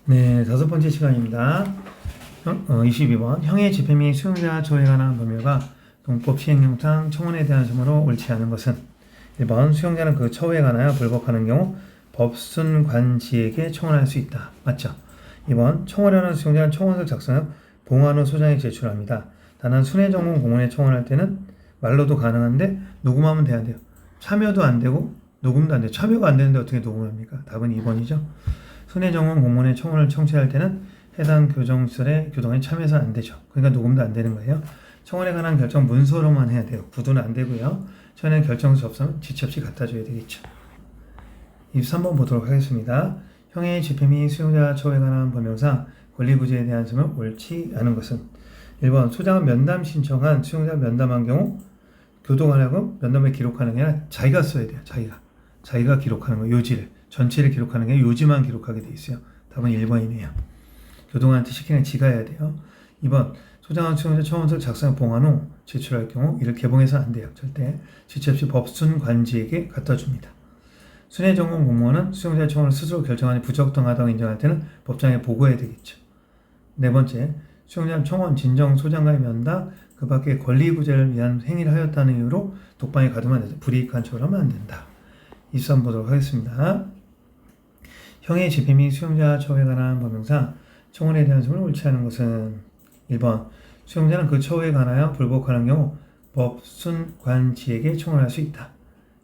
네, 다섯 번째 시간입니다. 22번. 형의 집행 및 수용자 처우에 관한 법률과 동법 시행령상 청원에 대한 점으로 옳지 않은 것은 1번. 수용자는 그 처우에 관하여 불복하는 경우 법순관지에게 청원할 수 있다. 맞죠? 2번. 청원하는 수용자는 청원서 작성하여 봉한 후 소장에 제출합니다. 다만 순회전공 공문에 청원할 때는 말로도 가능한데 녹음하면 돼야 돼요. 참여도 안 되고 녹음도 안 돼요. 참여가 안 되는데 어떻게 녹음을 합니까? 답은 2번이죠. 순회정원 공문의 청원을 청취할 때는 해당 교정설의 교동에 참여해서 안 되죠. 그러니까 녹음도 안 되는 거예요. 청원에 관한 결정 문서로만 해야 돼요. 구두는 안 되고요. 청원에 결정서 없으면 지체 없이 갖다 줘야 되겠죠. 23번 보도록 하겠습니다. 형의 집행 및 수용자 처우에 관한 법령상 권리구제에 대한 점은 옳지 않은 것은 1번. 소장은 면담 신청한 수용자 면담한 경우 교도관하고 면담을 기록하는 게 아니라 자기가 써야 돼요. 자기가 기록하는 거, 요지를. 전체를 기록하는 게 요지만 기록하게 돼 있어요. 답은 1번이네요. 교도관한테 시키는 지가 해야 돼요. 2번. 소장한 수용자 청원서를 작성해 봉한 후 제출할 경우 이를 개봉해서는 안 돼요. 절대. 지체 없이 법순관지에게 갖다 줍니다. 순회전공 공무원은 수용자의 청원을 스스로 결정하니 부적당하다고 인정할 때는 법정에 보고해야 되겠죠. 네 번째. 수용자는 청원, 진정, 소장과의 면담, 그 밖에 권리구제를 위한 행위를 하였다는 이유로 독방에 가두면 안 된다. 불이익한 처우를 하면 안 된다. 23번 보도록 하겠습니다. 형의 집행 및 수용자 처우에 관한 법령상 청원에 대한 점을 옳지 않은 것은 1번. 수용자는 그 처우에 관하여 불복하는 경우 법순관지에게 청원할 수 있다.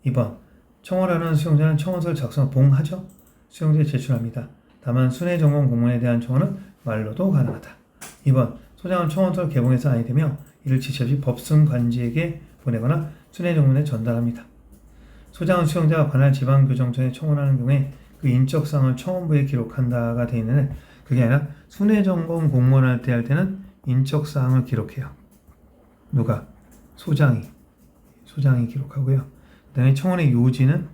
2번. 청원하는 수용자는 청원서를 작성, 봉하죠. 수용자에 제출합니다. 다만 순회전공 공문에 대한 청원은 말로도 가능하다. 2번. 소장은 청원서를 개봉해서 아니 되며 이를 지체 없이 법순관지에게 보내거나 순회전공문에 전달합니다. 소장은 수용자가 관할 지방교정청에 청원하는 경우에 그 인적사항을 청원부에 기록한다가 되어 있는데 그게 아니라 순회전공 공무원할 때 할 때는 인적사항을 기록해요. 누가? 소장이 기록하고요. 그 다음에 청원의 요지는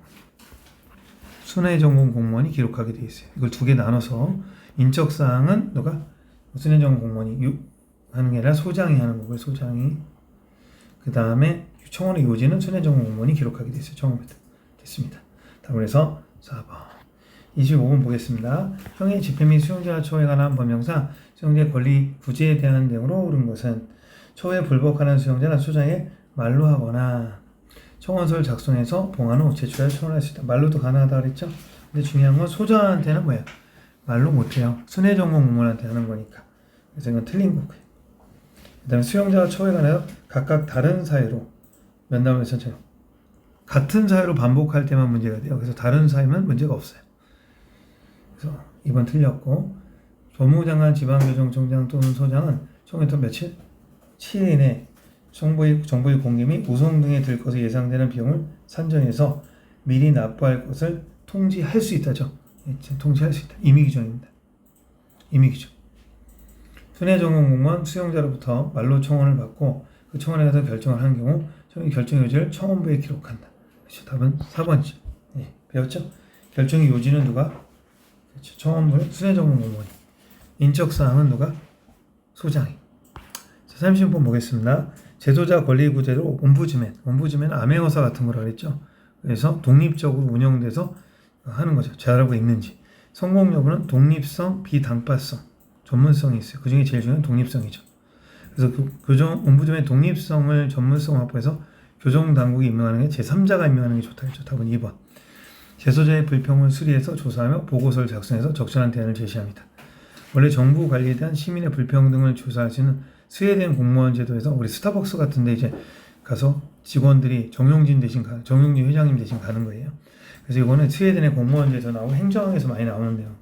순회전공 공무원이 기록하게 되어 있어요. 이걸 두 개 나눠서 인적사항은 누가? 순회전공 공무원이 하는 게 아니라 소장이 하는 거고요. 소장이. 그 다음에 청원의 요지는 순회전공 공무원이 기록하게 되어 있어요. 청원부터. 됐습니다. 그래서 4번. 25번 보겠습니다. 형의 집행 및 수용자 처우에 관한 법령상 수용자의 권리 구제에 대한 내용으로 옳은 것은 처우에 불복하는 수용자는 소장에 말로 하거나 청원서를 작성해서 봉한 후 제출하여 청원할 수 있다. 말로도 가능하다 그랬죠? 근데 중요한 건 소장한테는 뭐예요? 말로 못해요. 순회전공 공무원한테 하는 거니까. 그래서 이건 틀린 거고요. 그 다음에 수용자와 처우에 관하여 각각 다른 사유로 면담을 선처해요. 같은 사유로 반복할 때만 문제가 돼요. 그래서 다른 사유면 문제가 없어요. 그래서 2번 틀렸고, 법무장관, 지방교정청장 또는 소장은 총회터 며칠? 7일 이내 정보의 공개 및 우송 등에 들 것을 예상되는 비용을 산정해서 미리 납부할 것을 통지할 수 있다죠. 통지할 수 있다. 임의규정입니다. 임의규정. 순회전공 공무원 수용자로부터 말로 청원을 받고 그 청원에 대해서 결정을 하는 경우 결정 요지를 청원부에 기록한다. 그렇죠. 답은 4번이죠. 네, 배웠죠? 결정의 요지는 누가? 그렇죠. 청원부, 순회전공 공무원이. 인적사항은 누가? 소장이. 자, 30번 보겠습니다. 제도자 권리구제로 옴부즈맨 암행어사 같은 거라 그랬죠. 그래서 독립적으로 운영돼서 하는 거죠. 잘하고 있는지. 성공 여부는 독립성, 비당파성, 전문성이 있어요. 그 중에 제일 중요한 독립성이죠. 그래서 옴부즈맨의 독립성을 전문성 확보해서 교정당국이 임명하는 게 제3자가 임명하는 게 좋다 했죠. 답은 2번. 재소자의 불평을 수리해서 조사하며 보고서를 작성해서 적절한 대안을 제시합니다. 원래 정부 관리에 대한 시민의 불평등을 조사할 수 있는 스웨덴 공무원 제도에서 우리 스타벅스 같은 데 이제 가서 직원들이 정용진 회장님 대신 가는 거예요. 그래서 이거는 스웨덴의 공무원 제도 나오고 행정에서 많이 나오는데요.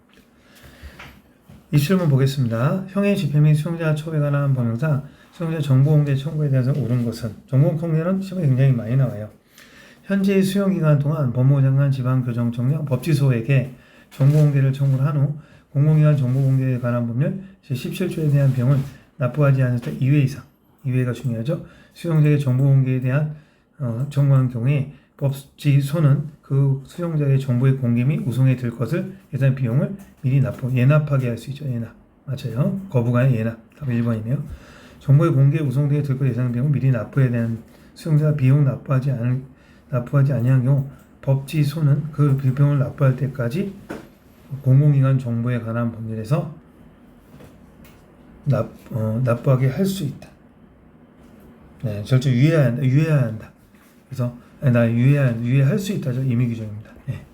이 질문 보겠습니다. 형의 집행 및 수용자 처우에 관한 법령상 수용자 정보공개 청구에 대해서 옳은 것은 정보공개는 시험에 굉장히 많이 나와요. 현재의 수용기간 동안 법무장관, 지방교정청장, 법지소에게 정보공개를 청구를 한 후 공공기관 정보공개에 관한 법률 제17조에 대한 비용을 납부하지 않을 때 2회 이상, 2회가 중요하죠. 수용자의 정보공개에 대한 청구한 경우에 법지소는 그 수용자의 정보의 공개 및 우송에 들 것을 예산 비용을 미리 예납하게 할 수 있죠. 예납. 맞아요. 거부가 아니라 예납. 답 1번이네요. 정보의 공개, 우송 등에 들 것 예산 비용을 미리 납부해야 되는 수용자가 비용 납부하지 아니한 경우 법지소는 그 비용을 납부할 때까지 공공기관 정보에 관한 법률에서 납부하게 할 수 있다. 네, 절대 유예해야 한다. 그래서 유예할 수 있다죠. 임의규정입니다. 네,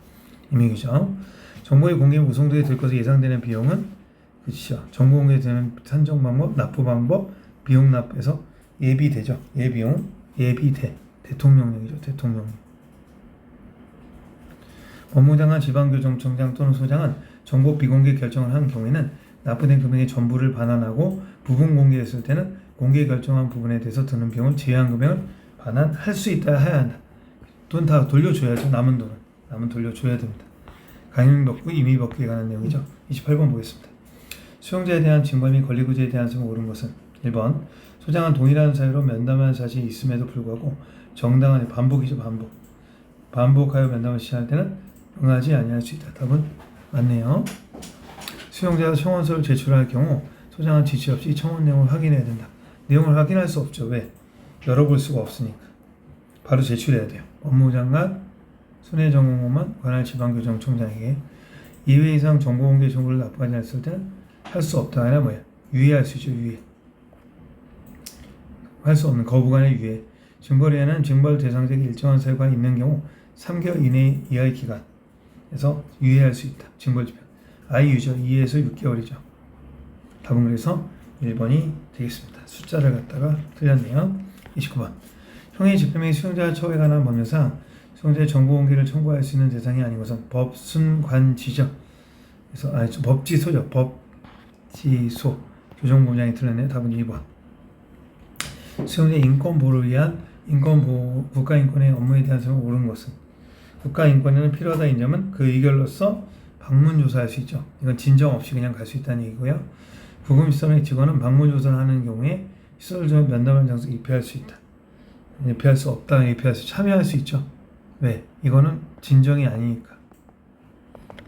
임의규정. 정보의 공개 우송도에 들 것으로 예상되는 비용은 그렇죠. 정보 공개에 되는 산정 방법, 납부 방법, 비용 납부에서 예비되죠. 예비용, 예비대. 대통령령이죠. 대통령령. 법무장관, 지방교정청장 또는 소장은 정보 비공개 결정을 한 경우에는 납부된 금액의 전부를 반환하고 부분 공개했을 때는 공개 결정한 부분에 대해서 드는 비용을 제외한 금액을 반환할 수 있다 해야 한다. 돈 다 돌려줘야죠. 남은 돌려줘야 됩니다. 강행법규, 임의법규에 관한 내용이죠. 28번 보겠습니다. 수용자에 대한 징벌 및 권리구제에 대한 설명을 옳은 것은 1번 소장은 동일한 사유로 면담한 사실이 있음에도 불구하고 정당한 반복이죠. 반복하여 면담을 시작할 때는 응하지 아니할 수 있다. 답은 맞네요. 수용자가 청원서를 제출할 경우 소장은 지시 없이 청원 내용을 확인해야 된다. 내용을 확인할 수 없죠. 왜? 열어볼 수가 없으니까. 바로 제출해야 돼요. 법무장관, 손해정보만 관할 지방교정청장에게 2회 이상 정보공개 정보를 납부하지 않았을 때는 할 수 없다. 아니라 뭐야? 유예할 수 있죠. 유예. 할 수 없는 거부간의 유예. 징벌에는 징벌 대상자에게 일정한 사유가 있는 경우 3개월 이하의 기간에서 유예할 수 있다. 징벌집행. IU죠. 2에서 6개월이죠. 답은 그래서 1번이 되겠습니다. 숫자를 갖다가 틀렸네요. 29번. 형의 집행 및 수용자 처우에 관한 법률상 수용자의 정보 공개를 청구할 수 있는 대상이 아닌 것은 법순관지죠. 그래서 법지소죠. 법지소. 교정본장이 틀렸네요. 답은 2번. 수용자의 인권보호를 위한 국가인권의 업무에 대한 설명을 옳은 것은 국가인권에는 필요하다 인정은 그 의결로서 방문조사할 수 있죠. 이건 진정 없이 그냥 갈 수 있다는 얘기고요. 구금시설의 직원은 방문조사를 하는 경우에 시설 중 면담을 장소 입회할 수 있다. 입회할 수 없다. 참여할 수 있죠. 왜? 이거는 진정이 아니니까.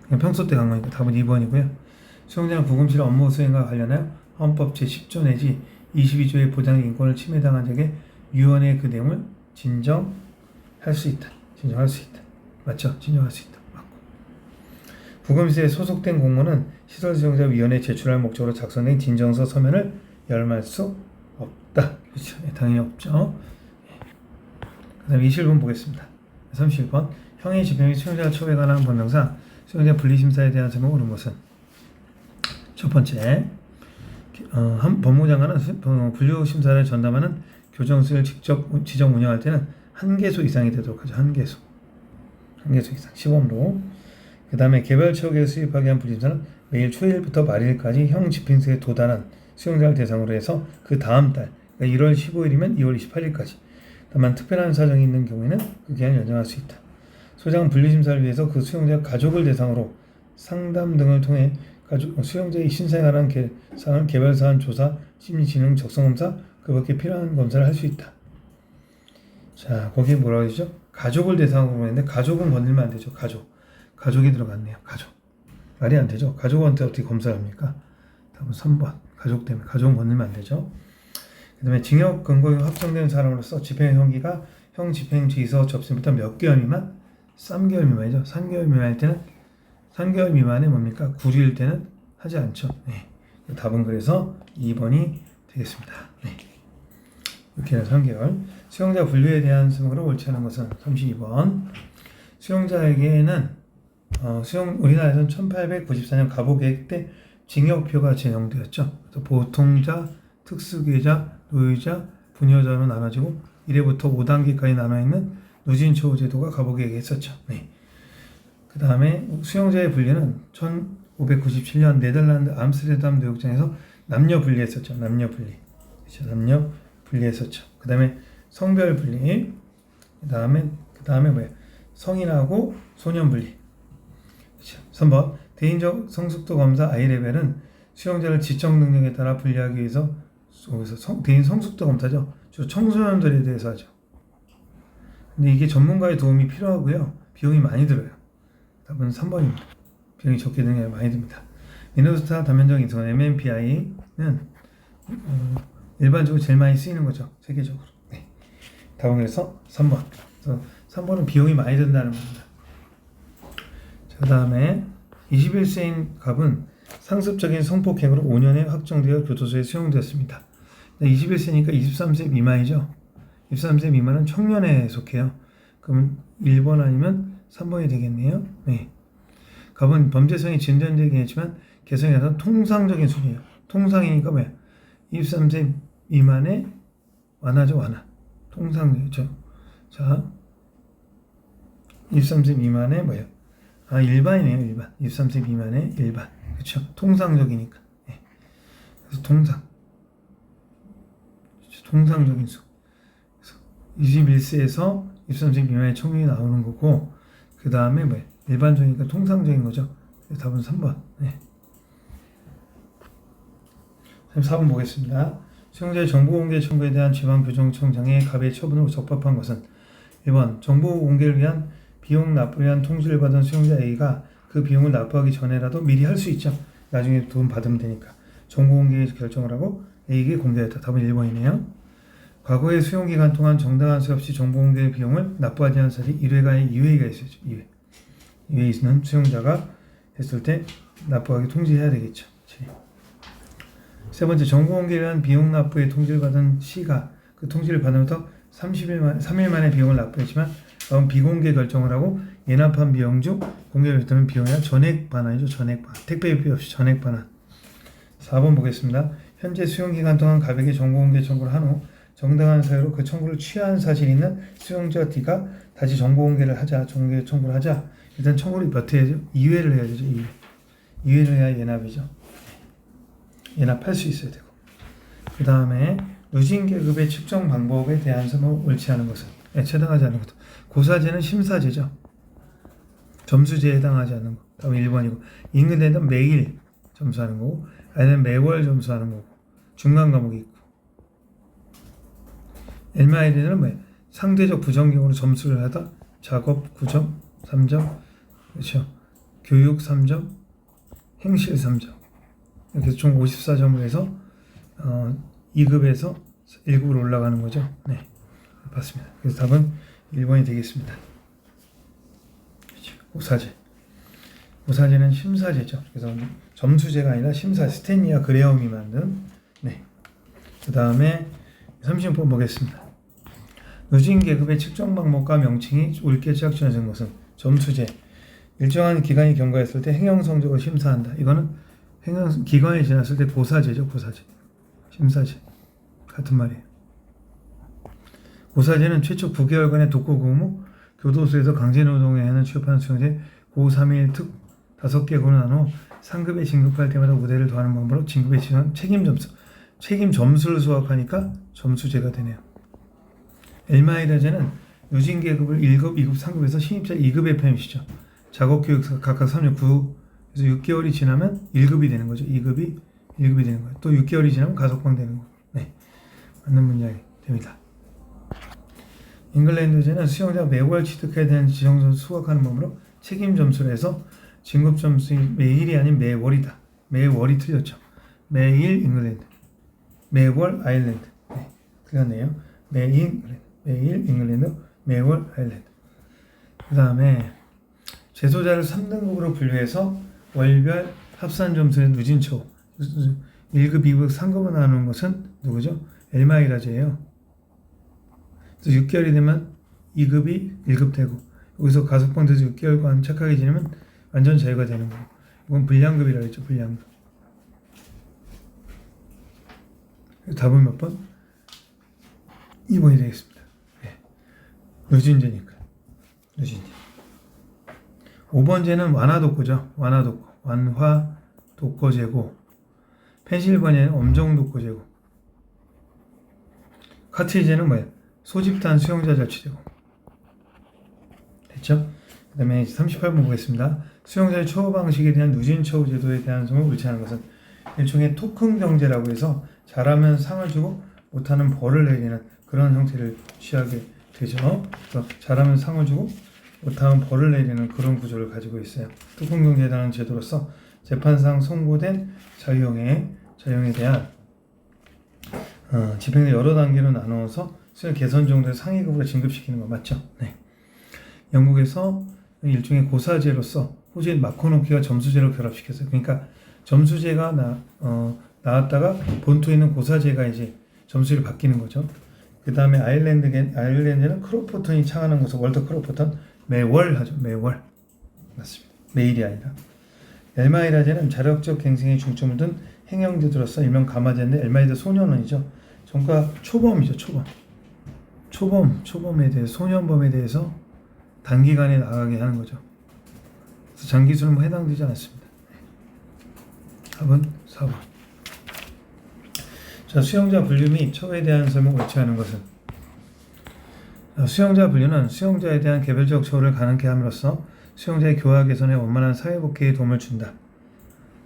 그냥 평소 때 간 거니까 답은 2번이고요. 수용자는 구금실 업무 수행과 관련하여 헌법 제10조 내지 22조의 보장의 인권을 침해당한 적에 유언의 그 내용을 진정할 수 있다. 진정할 수 있다. 맞죠? 진정할 수 있다. 맞고. 구금시에 소속된 공무원은 시설수용자위원회에 제출할 목적으로 작성된 진정서 서면을 열말 수 없다. 그렇죠? 당연히 없죠. 그 다음에 21번 보겠습니다. 31번. 형의 집행 및 수용자 처우에 관한 법령상 수용자 분리심사에 대한 설명을 옳은 것은 첫 번째, 법무장관은 분류심사를 전담하는 교정소를 직접 지정 운영할 때는 한 개소 이상이 되도록 하죠. 한 개소 이상 시범으로. 그 다음에 개별처우에 수입하기 위한 분리심사는 매일 초일부터 말일까지 형 집행소에 도달한 수용자를 대상으로 해서 그 다음 달, 그러니까 1월 15일이면 2월 28일까지. 다만 특별한 사정이 있는 경우에는 그 기한을 연장할 수 있다. 소장은 분리심사를 위해서 그 수용자 가족을 대상으로 상담 등을 통해 수용자의 신상에 관한 사항을 개별사안 조사, 심리진흥, 적성검사, 그 밖에 필요한 검사를 할 수 있다. 자, 거기에 뭐라고 하죠? 가족을 대상으로 했는데 가족은 건들면 안 되죠. 가족이 들어갔네요. 가족. 말이 안 되죠. 가족한테 어떻게 검사를 합니까? 답은 3번. 가족 때문에. 가족은 건들면 안 되죠. 그 다음에 징역 근거가 확정된 사람으로서 집행 형기가 형 집행지휘서 접수부터 몇 개월 미만? 3개월 미만이죠. 3개월 미만일 때는 3개월 미만에 뭡니까? 구류일 때는 하지 않죠. 네. 답은 그래서 2번이 되겠습니다. 네. 이렇게 해서 3개월. 수용자 분류에 대한 설명으로 옳지 않은 것은 32번. 수용자에게는 우리나라에서는 1894년 가보계획 때 징역표가 제정되었죠. 그래서 보통자, 특수기자, 노유자, 부녀자로 나눠지고 1회부터 5단계까지 나눠있는 누진처우 제도가 가보계획에 있었죠. 네. 그 다음에 수용자의 분리는 1597년 네덜란드 암스테르담 노역장에서 남녀 분리했었죠. 남녀 분리했었죠. 그 다음에 성별 분리. 그 다음에 뭐야? 성인하고 소년 분리. 그렇죠. 3번. 대인적 성숙도 검사 I레벨은 수용자를 지적 능력에 따라 분리하기 위해서 대인 성숙도 검사죠. 주로 청소년들에 대해서 하죠. 근데 이게 전문가의 도움이 필요하고요. 비용이 많이 들어요. 답은 3번입니다. 비용이 적게 드는 게 많이 듭니다. 미네소타 단면적 인수원 MMPI는 일반적으로 제일 많이 쓰이는 거죠. 세계적으로. 네. 답은 그래서 3번. 그래서 3번은 비용이 많이 든다는 겁니다. 자, 그 다음에 21세인 갑은 상습적인 성폭행으로 5년에 확정되어 교도소에 수용되었습니다. 21세니까 23세 미만이죠. 23세 미만은 청년에 속해요. 그럼 1번 아니면 3번이 되겠네요. 네. 갑은 범죄성이 진전되긴 했지만 개성에 따라 통상적인 수준이에요. 통상이니까 뭐야? 23세 미만의 완화죠, 완화. 통상이죠. 자, 23세 미만의 뭐예요? 일반이네요, 일반. 23세 미만의 일반. 그렇죠? 통상적이니까. 네. 그래서 통상적인 수. 21세에서 23세 미만의 청년이 나오는 거고, 그 다음에 뭐예요? 일반적이니까 통상적인 거죠. 답은 3번. 네. 4번 보겠습니다. 수용자의 정보공개 청구에 대한 지방교정청장의 갑의 처분으로 적법한 것은 1번 정보 공개를 위한 비용 납부를 위한 통지를 받은 수용자 A가 그 비용을 납부하기 전에라도 미리 할 수 있죠. 나중에 돈 받으면 되니까. 정보 공개 결정을 하고 A에게 공개했다. 답은 1번이네요. 과거의 수용기간 동안 정당한 수 없이 정보 공개 비용을 납부하지 않은 사실이 1회가의 2회가 있었죠. 2회 있는 수용자가 했을 때 납부하기 통지해야 되겠죠. 세 번째, 정보 공개를 위한 비용 납부의 통지를 받은 C가 그 통지를 받으면서 3일 만에 비용을 납부했지만 다음 비공개 결정을 하고 예납한 비용 중 공개를 했다면 비용이나 전액 반환이죠. 전액 반환. 택배비 없이 전액 반환. 4번 보겠습니다. 현재 수용기간 동안 갑에게 정보 공개 청구를 한 후 정당한 사유로 그 청구를 취하한 사실이 있는 수용자 D가 다시 정보 공개를 하자. 정보 청구를 하자. 일단 청구를 몇 회 해야죠? 2회를 해야 되죠. 2회. 2회를 해야 예납이죠. 예납할 수 있어야 되고. 그 다음에 누진계급의 측정 방법에 대한 점을 옳지 않은 것은 해당하지 않는 것도. 고사제는 심사제죠. 점수제에 해당하지 않는 거. 다음 1번이고. 인근에는 매일 점수하는 거고 아니면 매월 점수하는 거고. 중간 과목이 있고. 엘마이드는 뭐예요? 상대적 부정경으로 점수를 하다. 작업 9점, 3점, 그렇죠. 교육 3점, 행실 3점. 이렇게 총 54점을 해서 2급에서 1급으로 올라가는 거죠. 네, 맞습니다. 그래서 답은 1번이 되겠습니다. 고사제. 고사제는 심사제죠. 그래서 점수제가 아니라 심사, 스탠리와 그레엄이 만든. 네. 그 다음에 30번 보겠습니다. 누진 계급의 측정 방법과 명칭이 옳게 지적되는 것은 점수제. 일정한 기간이 경과했을 때 행정 성적을 심사한다. 이거는 행정 기간이 지났을 때 고사제죠. 고사제. 심사제. 같은 말이에요. 고사제는 최초 9개월간의 독고 근무, 교도소에서 강제노동에 하는 취업하는 수용자의 고3일 특 5개 나눠 상급에 진급할 때마다 우대를 더하는 방법으로 진급에 지난 책임 점수. 책임 점수를 수학하니까 점수제가 되네요. 엘마이라제는 누진 계급을 1급, 2급, 3급에서 신입자 2급에 편입시죠. 작업교육 각각 3년 9, 그래서 6개월이 지나면 1급이 되는 거죠. 2급이 1급이 되는 거예요. 또 6개월이 지나면 가석방 되는 거예요. 네, 맞는 문장이 됩니다. 잉글랜드제는 수용자가 매월 취득해야 되는 지정점수 수학하는 법으로 책임 점수를 해서 진급 점수이 매일이 아닌 매월이다. 매월이 틀렸죠. 매일 잉글랜드, 매월 아일랜드. 네, 틀렸네요. 매일 잉글랜드, 매월 아일랜드. 그 다음에 재소자를 3등급으로 분류해서 월별 합산 점수의 누진초 1급, 2급, 3급으로 나누는 것은 누구죠? 엘마이라제예요. 그래서 6개월이 되면 2급이 1급 되고 여기서 가석방 돼서 6개월간 착하게 지내면 완전 자유가 되는 거고 이건 불량급이라고 했죠. 불량급. 답은 몇 번? 2번이 되겠습니다. 네. 누진제니까. 누진제. 5번제는 완화독거죠. 완화독거. 완화독거제고 펜실버니아는 엄정독거제고 카트리제는 뭐예요? 소집단 수용자 자치제고. 됐죠? 그 다음에 38번 보겠습니다. 수용자의 처우 방식에 대한 누진 처우 제도에 대한 점을 옳지 않은 것은 일종의 토큰 경제라고 해서 잘하면 상을 주고 못하는 벌을 내리는 그런 형태를 취하게 되죠. 그래서 잘하면 상을 주고 못하면 벌을 내리는 그런 구조를 가지고 있어요. 토큰 경제라는 제도로서 재판상 선고된 자유형에 대한 집행을 여러 단계로 나누어서 수용 개선 정도의 상위급으로 진급시키는 거 맞죠? 네. 영국에서 일종의 고사제로서 호주의 마코노키가 점수제로 결합시켰어요. 그러니까 점수제가 나왔다가 본토에 있는 고사제가 이제 점수를 바뀌는 거죠. 그 다음에 아일랜드는 크로포턴이 창안한 곳은 월터 크로포턴 매월 하죠. 매월. 맞습니다. 매일이 아니라. 엘마이라제는 자력적 갱생에 중점을 둔 행영제도로서 일명 가마제인데 엘마이라 소년원이죠. 전과 초범이죠. 초범에 대해서 소년범에 대해서 단기간에 나가게 하는 거죠. 그래서 장기수는 해당되지 않습니다. 답은 4번. 자, 수용자 분류 및 처우에 대한 설명을 외치하는 것은 수용자 분류는 수용자에 대한 개별적 처우를 가능케 함으로써 수용자의 교화 개선에 원만한 사회복귀에 도움을 준다.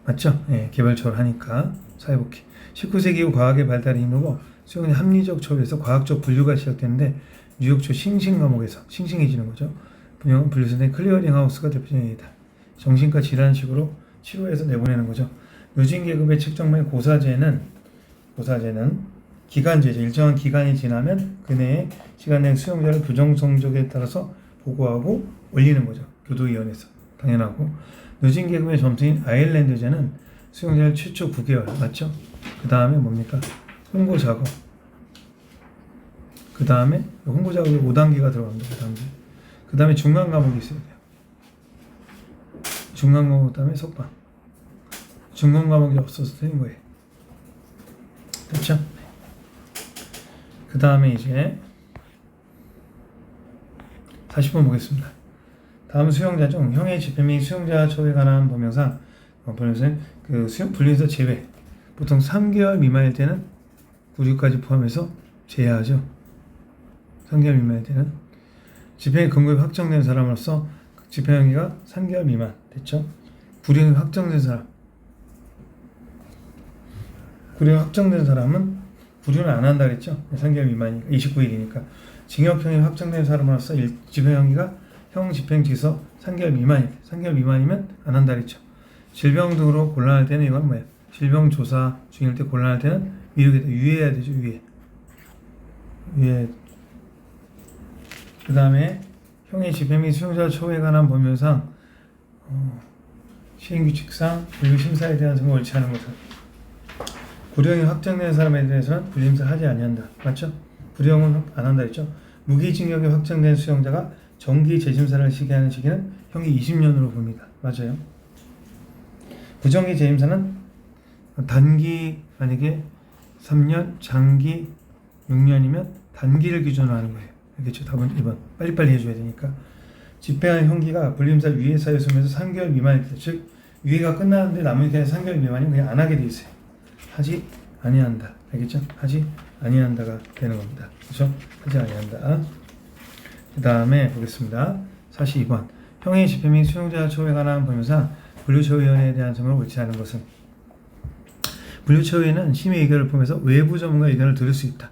맞죠? 예, 개별 처우를 하니까 사회복귀. 19세기 이후 과학의 발달에 힘입어 수용자 합리적 처우에서 과학적 분류가 시작되는데 뉴욕주 싱싱 과목에서 싱싱해지는 거죠. 분류선의 클리어링 하우스가 대표적인 예이다. 정신과 질환식으로 치료해서 내보내는 거죠. 누진계급의 측정물 고사제는 기간제죠. 일정한 기간이 지나면 그 내에 시간 내 수용자를 교정 성적에 따라서 보고하고 올리는 거죠. 교도위원회에서. 당연하고. 누진계급의 점수인 아일랜드제는 수용자를 최초 9개월. 맞죠? 그 다음에 뭡니까? 홍보 작업. 그 다음에 홍보 작업에 5단계가 들어갑니다. 5단계. 그 다음에 중간 과목이 있어야 돼요. 중간 과목 다음에 석방. 중간 과목이 없어서 틀린 거예요. 그렇죠? 그 다음에 이제 40번 보겠습니다. 다음 수용자 중 형의 집행 및 수용자 처우에 관한 법령상 그 분류에서 제외. 보통 3개월 미만일 때는 구류까지 포함해서 제외하죠. 3개월 미만일 때는 집행의 근거가 확정된 사람으로서 집행행위가 3개월 미만 됐죠. 구류가 확정된 사람. 구류가 확정된 사람은 구류는 안 한다 그랬죠. 3개월 미만이니까 29일이니까 징역형이 확정된 사람으로서 집행행위가 형 집행지서 3개월 미만이면 안 한다 그랬죠. 질병 등으로 곤란할 때는 이건 뭐예요? 질병 조사 중일 때 곤란할 때는 유예해야 되죠. 유예. 그 다음에 형의 집행 및 수용자 처우에 관한 법률상 시행규칙상 분류심사에 대한 점을 옳지 않은 것은 구령이 확정된 사람에 대해서는 분류심사 하지 아니한다. 맞죠? 구령은 안 한다 했죠. 무기징역이 확정된 수용자가 정기 재심사를 시기하는 시기는 형이 20년으로 봅니다. 맞아요. 부정기 재심사는 단기 만약에 3년, 장기 6년이면 단기를 기준으로 하는 거예요. 알겠죠? 답은 2번. 빨리빨리 해줘야 되니까. 집행한 형기가 불림사 유예 사유 소면에서 3개월 미만일 때, 즉 유예가 끝나는데 남은 기간이 3개월 미만이면 그냥 안 하게 돼 있어요. 하지 아니한다. 알겠죠? 하지 아니한다가 되는 겁니다. 그렇죠? 하지 아니한다. 그 다음에 보겠습니다. 42번. 형의 집행 및 수용자 처우에 관한 법률상 분류처위원회에 대한 점을 옳지 않은 것은 분류처위는 심의 의견을 포함해서 외부 전문가 의견을 들을 수 있다.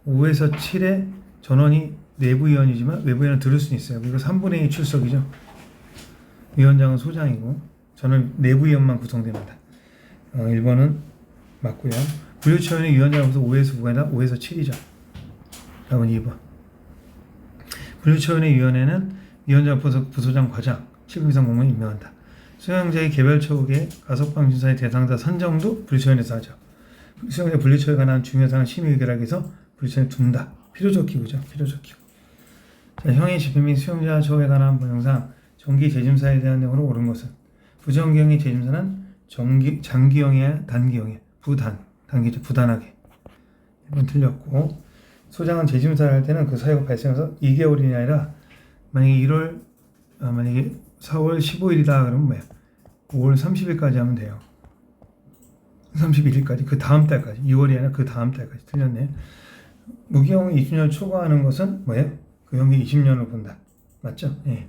5에서 7의 전원이 내부위원이지만 외부위원을 들을 수는 있어요. 그리고 3분의 2 출석이죠. 위원장은 소장이고 저는 내부위원만 구성됩니다. 1번은 맞고요. 분류처위원회 위원장으로서 5에서 9가 아니라 5에서 7이죠. 다음은 2번. 분류처위원회 위원회는 위원장, 부소장, 과장, 7급 이상 공무원 임명한다. 수용자의 개별 처우계 가석방 심사의 대상자 선정도 분류처위원회에서 하죠. 수용자 분류처위에 관한 중요한 사항을 심의 의결하기 위해서 분류처위에 둔다. 필요적 기구죠. 필요적 기구. 자, 형의 집행 및 수용자 처우에 관한 법령상 정기 재심사에 대한 내용으로 옳은 것은 부정기형의 재심사는 장기형이야 단기형이야 단기죠. 부단하게. 이건 틀렸고 소장은 재심사를 할 때는 그 사유가 발생해서 2개월이 아니라 만약에 4월 15일이다 그러면 뭐야? 5월 30일까지 하면 돼요. 31일까지 그 다음 달까지 2월이 아니라 그 다음 달까지 틀렸네. 무기형을 20년 초과하는 것은 뭐예요? 그 형기 20년을 본다. 맞죠? 예.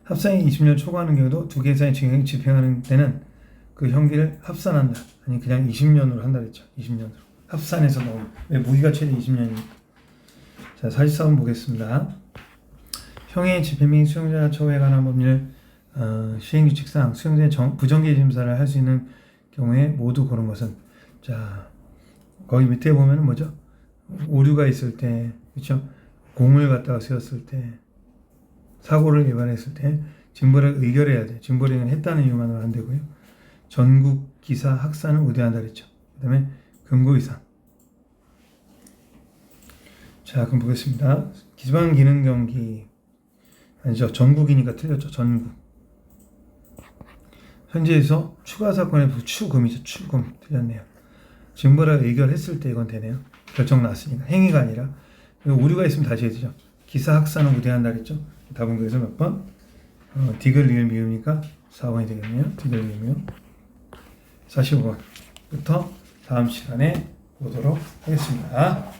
합산이 20년 초과하는 경우도 두 개 이상의 징역을 집행하는 때는 그 형기를 합산한다. 아니 그냥 20년으로 한다 그랬죠. 20년으로. 합산해서 넣으면. 왜 무기가 최대 20년이니까. 자, 44번 보겠습니다. 형의 집행 및 수용자 처우에 관한 법률 시행규칙상 수용자의 부정기 심사를 할 수 있는 경우에 모두 고른 것은 자 거기 밑에 보면은 뭐죠? 오류가 있을 때, 그렇죠? 공을 갖다가 세웠을 때, 사고를 예방했을 때, 징벌을 의결해야 돼. 징벌행위를 했다는 이유만으로 안 되고요. 전국 기사 학사는 우대한다 그랬죠. 그 다음에 금고 이상. 자, 그럼 보겠습니다. 지방기능경기 아니죠. 전국이니까 틀렸죠. 전국. 현재에서 추가 사건에서 추금이죠. 추금 틀렸네요. 징벌을 의결했을 때 이건 되네요. 결정 났으니까 행위가 아니라 오류가 있으면 다시 해야 되죠. 기사 학사는 우대한다 그랬죠. 답은 그래서 몇 번? 디귿 리을 미음이니까 4번이 되겠네요. 디귿 리을 미음 45번부터 다음 시간에 보도록 하겠습니다.